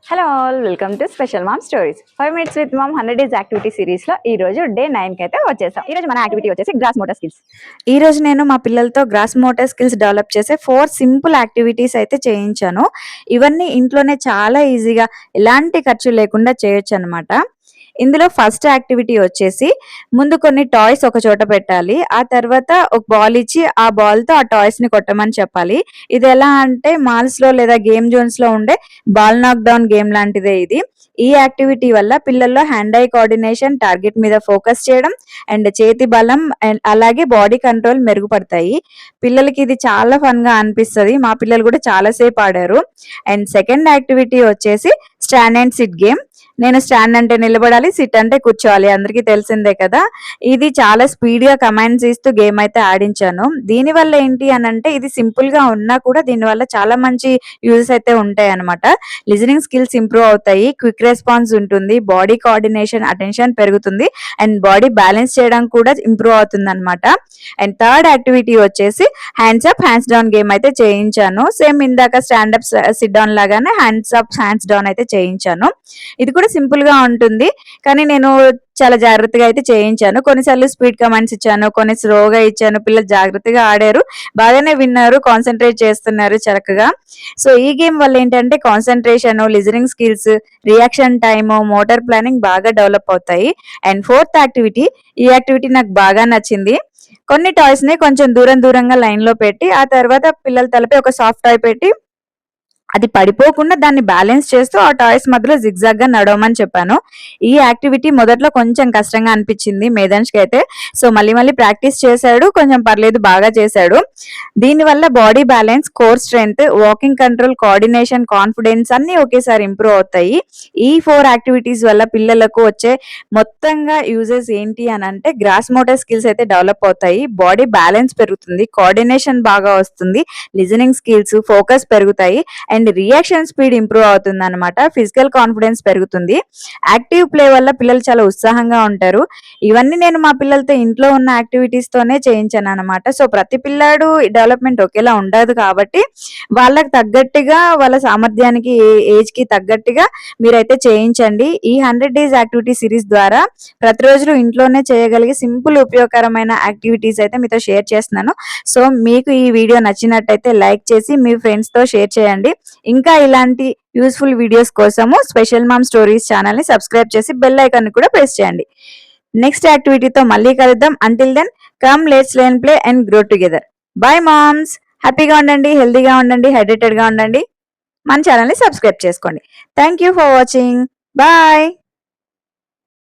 Hello all, welcome to special mom stories. 5 minutes with mom 100 days activity series లో ఈ రోజు day 9 కి అయితే వచ్చేసాం. ఈ రోజు మన యాక్టివిటీ వచ్చేసి గ్రాస్ మోటార్ స్కిల్స్. ఈ రోజు నేను మా పిల్లలతో గ్రాస్ మోటార్ స్కిల్స్ డెవలప్ చేసే 4 సింపుల్ యాక్టివిటీస్ అయితే చేయించాను. ఇవన్నీ ఇంట్లోనే చాలా ఈజీగా ఎలాంటి ఖర్చు లేకుండా చేయొచ్చు అనమాట. ఇందులో ఫస్ట్ యాక్టివిటీ వచ్చేసి ముందు కొన్ని టాయ్స్ ఒక చోట పెట్టాలి. ఆ తర్వాత ఒక బాల్ ఇచ్చి ఆ బాల్ తో ఆ టాయ్స్ ని కొట్టమని చెప్పాలి. ఇది ఎలా అంటే మాల్స్ లో లేదా గేమ్ జోన్స్ లో ఉండే బాల్ నాక్ డౌన్ గేమ్ లాంటిదే ఇది. ఈ యాక్టివిటీ వల్ల పిల్లల్లో హ్యాండ్ ఐ కోఆర్డినేషన్, టార్గెట్ మీద ఫోకస్ చేయడం అండ్ చేతి బలం అండ్ అలాగే బాడీ కంట్రోల్ మెరుగుపడతాయి. పిల్లలకి ఇది చాలా ఫన్ గా అనిపిస్తుంది. మా పిల్లలు కూడా చాలా సేపు ఆడారు. అండ్ సెకండ్ యాక్టివిటీ వచ్చేసి స్టాండ్ అండ్ సిట్ గేమ్. నేను స్టాండ్ అంటే నిలబడాలి, సిట్ అంటే కూర్చోవాలి, అందరికీ తెలిసిందే కదా. ఇది చాలా స్పీడ్ గా కమాండ్స్ ఇస్తూ గేమ్ అయితే ఆడించాను. దీని వల్ల ఏంటి అని అంటే ఇది సింపుల్ గా ఉన్నా కూడా దీని వల్ల చాలా మంచి యూజెస్ అయితే ఉంటాయి అనమాట. లిజనింగ్ స్కిల్స్ ఇంప్రూవ్ అవుతాయి, క్విక్ రెస్పాన్స్ ఉంటుంది, బాడీ కోఆర్డినేషన్, అటెన్షన్ పెరుగుతుంది అండ్ బాడీ బ్యాలెన్స్ చేయడం కూడా ఇంప్రూవ్ అవుతుంది అనమాట. అండ్ థర్డ్ యాక్టివిటీ వచ్చేసి hands up hands down game అయితే చేయించాను. సేమ్ ఇందాక స్టాండప్ సిట్ డౌన్ లాగానే హ్యాండ్స్ అప్ హ్యాండ్స్ డౌన్ అయితే చేయించాను. ఇది కూడా సింపుల్ గా ఉంటుంది, కానీ నేను చాలా జాగ్రత్తగా అయితే చేయించాను. కొన్నిసార్లు స్పీడ్ కమాండ్స్ ఇచ్చాను, కొన్ని స్లోగా ఇచ్చాను. పిల్లలు జాగ్రత్తగా ఆడారు, బాగానే విన్నారు, కాన్సన్ట్రేట్ చేస్తున్నారు చక్కగా. సో ఈ గేమ్ వల్ల ఏంటంటే concentration, listening skills, reaction time, motor planning బాగా డెవలప్ అవుతాయి. అండ్ ఫోర్త్ యాక్టివిటీ, ఈ యాక్టివిటీ నాకు బాగా నచ్చింది. కొన్ని టాయ్స్ ని కొంచెం దూరంగా లైన్ లో పెట్టి ఆ తర్వాత పిల్లల తలపై ఒక సాఫ్ట్ టాయ్ పెట్టి అది పడిపోకుండా దాన్ని బ్యాలెన్స్ చేస్తూ ఆ టాయ్స్ మధ్యలో జిగ్జాగ్ గా నడవమని చెప్పాను. ఈ యాక్టివిటీ మొదట్లో కొంచెం కష్టంగా అనిపించింది మేధన్ష్కి అయితే. సో మళ్ళీ ప్రాక్టీస్ చేశాడు, కొంచెం పర్లేదు, బాగా చేశాడు. దీనివల్ల body balance, core strength, walking control, coordination, confidence అన్ని ఒకేసారి ఇంప్రూవ్ అవుతాయి. ఈ 4 యాక్టివిటీస్ వల్ల పిల్లలకు వచ్చే మొత్తంగా యూజెస్ ఏంటి అని అంటే గ్రాస్ మోటార్ స్కిల్స్ అయితే డెవలప్ అవుతాయి, బాడీ బ్యాలెన్స్ పెరుగుతుంది, కోఆర్డినేషన్ బాగా వస్తుంది, లిజనింగ్ స్కిల్స్, ఫోకస్ పెరుగుతాయి అండ్ రియాక్షన్ స్పీడ్ ఇంప్రూవ్ అవుతుంది అనమాట. ఫిజికల్ కాన్ఫిడెన్స్ పెరుగుతుంది. యాక్టివ్ ప్లే వల్ల పిల్లలు చాలా ఉత్సాహంగా ఉంటారు. ఇవన్నీ నేను మా పిల్లలతో ఇంట్లో ఉన్న యాక్టివిటీస్ తోనే చేయించాను అనమాట. సో ప్రతి పిల్లాడు డెవలప్మెంట్ ఒకేలా ఉండదు కాబట్టి వాళ్ళకి తగ్గట్టుగా, వాళ్ళ సామర్థ్యానికి, ఏజ్ కి తగ్గట్టుగా మీరైతే చేయించండి. ఈ 100 days యాక్టివిటీ సిరీస్ ద్వారా ప్రతిరోజు ఇంట్లోనే చేయగలిగే సింపుల్ ఉపయోగకరమైన యాక్టివిటీస్ అయితే మీతో షేర్ చేస్తున్నాను. సో మీకు ఈ వీడియో నచ్చినట్టయితే లైక్ చేసి మీ ఫ్రెండ్స్ తో షేర్ చేయండి. ఇంకా ఇలాంటి యూస్ఫుల్ వీడియోస్ కోసము స్పెషల్ మామ్ స్టోరీస్ ఛానల్ ని సబ్స్క్రైబ్ చేసి బెల్ ఐకాన్ కూడా ప్రెస్ చేయండి. నెక్స్ట్ యాక్టివిటీతో మళ్ళీ కలుద్దాం. Until then come let's learn, play and grow together. Bye moms. హ్యాపీగా ఉండండి, హెల్దీగా ఉండండి, హైడ్రేటెడ్ గా ఉండండి. మన ఛానల్ ని సబ్స్క్రైబ్ చేసుకోండి. Thank you for watching. Bye.